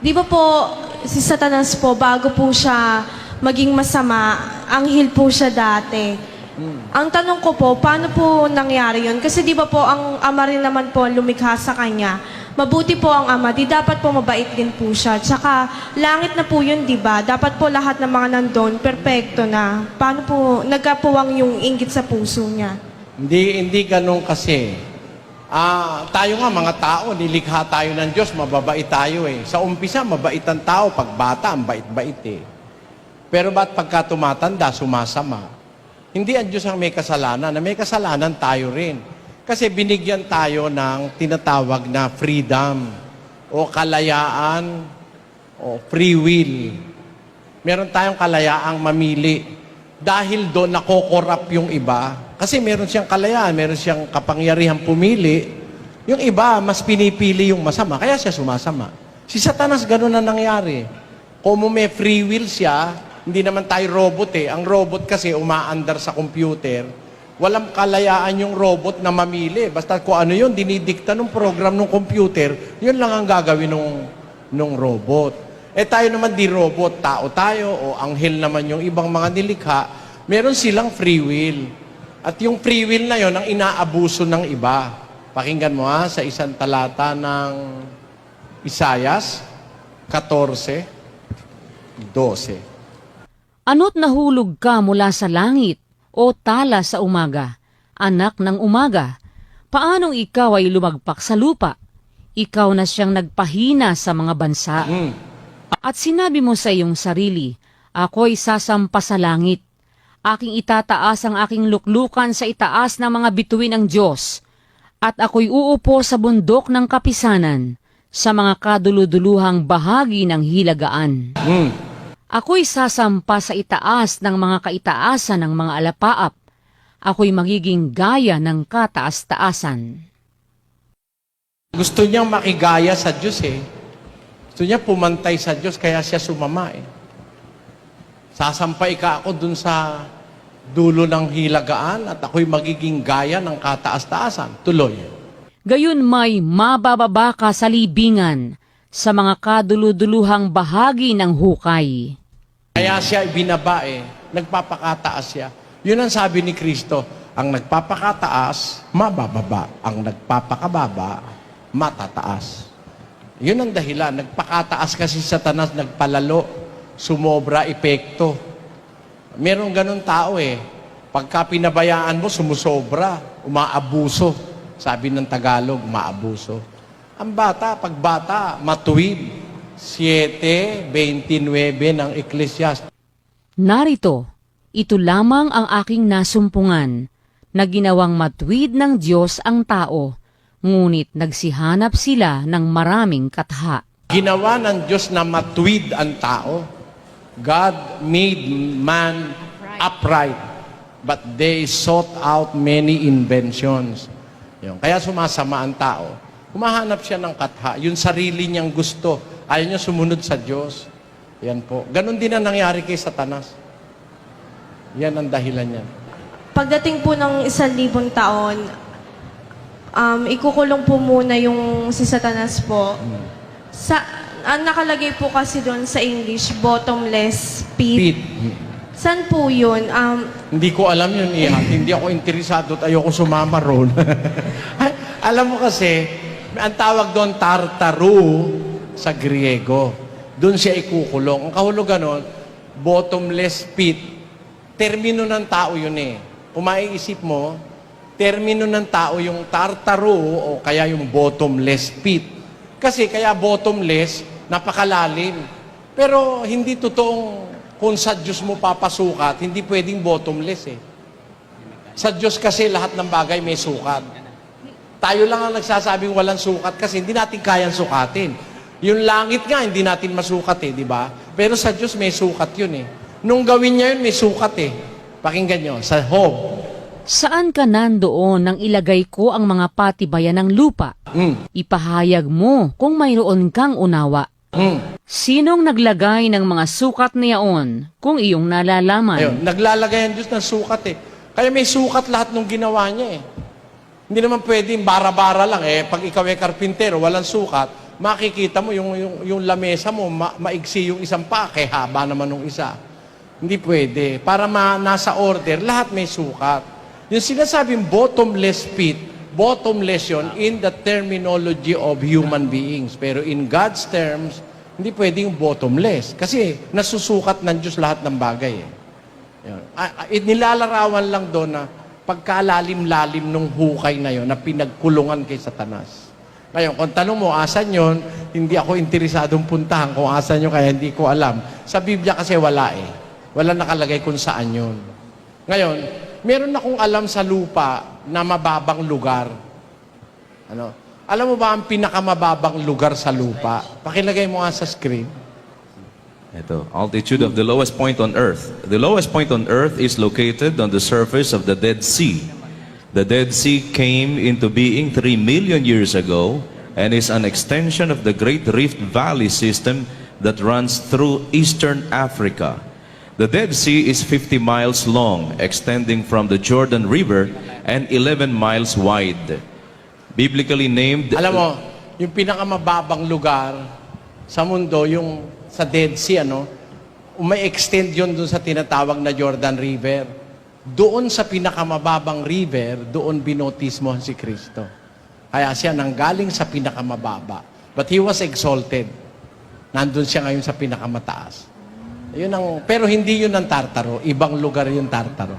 Di ba po, si Satanas po, bago po siya maging masama, anghel po siya dati. Ang tanong ko po, paano po nangyari yun? Kasi di ba po, ang ama rin naman po lumikha sa kanya. Mabuti po ang ama, di dapat po mabait din po siya. Tsaka, langit na po yun, di ba? Dapat po lahat ng mga nandun, perpekto na. Paano po nagkapuwang yung inggit sa puso niya? Hindi ganun kasi. Tayo nga mga tao, nilikha tayo ng Diyos, mababait tayo eh. Sa umpisa, mabait ang tao. Pag bata, ang bait-bait eh. Pero ba't pagka tumatanda, sumasama? Hindi ang Diyos ang may kasalanan. Na may kasalanan tayo rin. Kasi binigyan tayo ng tinatawag na freedom o kalayaan o free will. Meron tayong kalayaang mamili. Dahil doon nakokorap yung iba. Kasi meron siyang kalayaan, meron siyang kapangyarihang pumili. Yung iba, mas pinipili yung masama. Kaya siya sumasama. Si Satanas, ganun na nangyari. Kung may free will siya, hindi naman tayo robot eh. Ang robot kasi umaandar sa computer. Walang kalayaan yung robot na mamili. Basta kung ano yun, dinidikta ng program ng computer, yun lang ang gagawin ng robot. Eh tayo naman di robot, tao tayo, o anghel naman yung ibang mga nilikha, meron silang free will. At yung free will na yon ang inaabuso ng iba. Pakinggan mo sa isang talata ng Isayas 14:12. Ano't nahulog ka mula sa langit, o tala sa umaga, anak ng umaga? Paanong ikaw ay lumagpak sa lupa? Ikaw na siyang nagpahina sa mga bansa. At sinabi mo sa iyong sarili, ako'y sasampa sa langit. Aking itataas ang aking luklukan sa itaas ng mga bituin ng Diyos. At ako'y uupo sa bundok ng kapisanan, sa mga kaduluduluhang bahagi ng hilagaan. Ako'y sasampa sa itaas ng mga kaitaasan ng mga alapaap. Ako'y magiging gaya ng kataas-taasan. Gusto niyang makigaya sa Diyos eh. Gusto niya pumantay sa Diyos, kaya siya sumama eh. Sasampay ka ako dun sa dulo ng hilagaan at ako'y magiging gaya ng kataas-taasan. Tuloy. Gayon may mabababa ka sa libingan, sa mga kaduluduluhang bahagi ng hukay. Kaya siya ibinaba eh. Nagpapakataas siya. Yun ang sabi ni Kristo, ang nagpapakataas, mabababa. Ang nagpapakababa, matataas. Yun ang dahilan. Nagpakataas kasi Satanas, nagpalalo, sumobra epekto. Merong ganun tao eh. Pagka pinabayaan mo, sumusobra, umaabuso. Sabi ng Tagalog, umaabuso. Ang bata, pag bata, matuwid. 7:29 ng Ecclesiastes. Narito, ito lamang ang aking nasumpungan, na ginawang matuwid ng Diyos ang tao, ngunit nagsihanap sila ng maraming katha. Ginawa ng Diyos na matuwid ang tao. God made man upright, but they sought out many inventions. Yun. Kaya sumasama ang tao. Humahanap siya ng katha, yung sarili niyang gusto. Ayaw niya sumunod sa Diyos. Yan po. Ganon din ang nangyari kay Satanas. Yan ang dahilan niya. Pagdating po ng 1,000 taon, ikukulong po muna yung si Satanas po. Ang nakalagay po kasi doon sa English, bottomless pit. Pete. Saan po yun? Hindi ko alam yun, Hindi ako interesado at ayoko sumama roon. Alam mo kasi, ang tawag doon tartaru sa Griego. Doon siya ikukulong. Ang kahulugan nun, bottomless pit. Termino ng tao yun eh. Kung maiisip mo, termino ng tao yung tartaru o kaya yung bottomless pit. Kasi kaya bottomless, napakalalim. Pero hindi totoong kung sa Diyos mo papasukat, hindi pwedeng bottomless eh. Sa Diyos kasi lahat ng bagay may sukat. Tayo lang ang nagsasabing walang sukat kasi hindi natin kayang sukatin. Yung langit nga, hindi natin masukat eh, di ba? Pero sa Diyos may sukat yun eh. Nung gawin niya yun, may sukat eh. Pakinggan nyo, sa Job. Saan ka nandoon nang ilagay ko ang mga patibayan ng lupa? Ipahayag mo kung mayroon kang unawa. Sinong naglagay ng mga sukat niyaon kung iyong nalalaman? Ayun, naglalagay ang Diyos ng sukat eh. Kaya may sukat lahat ng ginawa niya eh. Hindi naman pwedeng bara-bara lang eh. Pag ikaw ay karpintero, walang sukat, makikita mo yung lamesa mo, maigsi yung isang pa, kaya haba naman ng isa. Hindi pwede. Para nasa order, lahat may sukat. Yung sinasabing bottomless pit, bottomless yun in the terminology of human beings. Pero in God's terms, hindi pwedeng bottomless. Kasi nasusukat ng Diyos lahat ng bagay. Yun. Nilalarawan lang doon na pagkalalim-lalim nung hukay na yon na pinagkulungan kay Satanas. Ngayon, kung tanong mo, asan yon? Hindi ako interesadong puntahan kung asan yun, kaya hindi ko alam. Sa Biblia kasi wala eh. Wala nakalagay kung saan yun. Ngayon, meron akong alam sa lupa na mababang lugar. Ano? Alam mo ba ang pinakamababang lugar sa lupa? Pakilagay mo nga sa screen. Ito, altitude of the lowest point on Earth. The lowest point on Earth is located on the surface of the Dead Sea. The Dead Sea came into being 3 million years ago and is an extension of the Great Rift Valley system that runs through eastern Africa. The Dead Sea is 50 miles long, extending from the Jordan River and 11 miles wide. Biblically named... Alam mo, yung pinakamababang lugar sa mundo, yung sa Dead Sea, may extend yun doon sa tinatawag na Jordan River. Doon sa pinakamababang river, doon binotismo si Kristo. Kaya siya nanggaling sa pinakamababa. But he was exalted. Nandun siya ngayon sa pinakamataas. Pero hindi yun ang Tartaro. Ibang lugar yung Tartaro.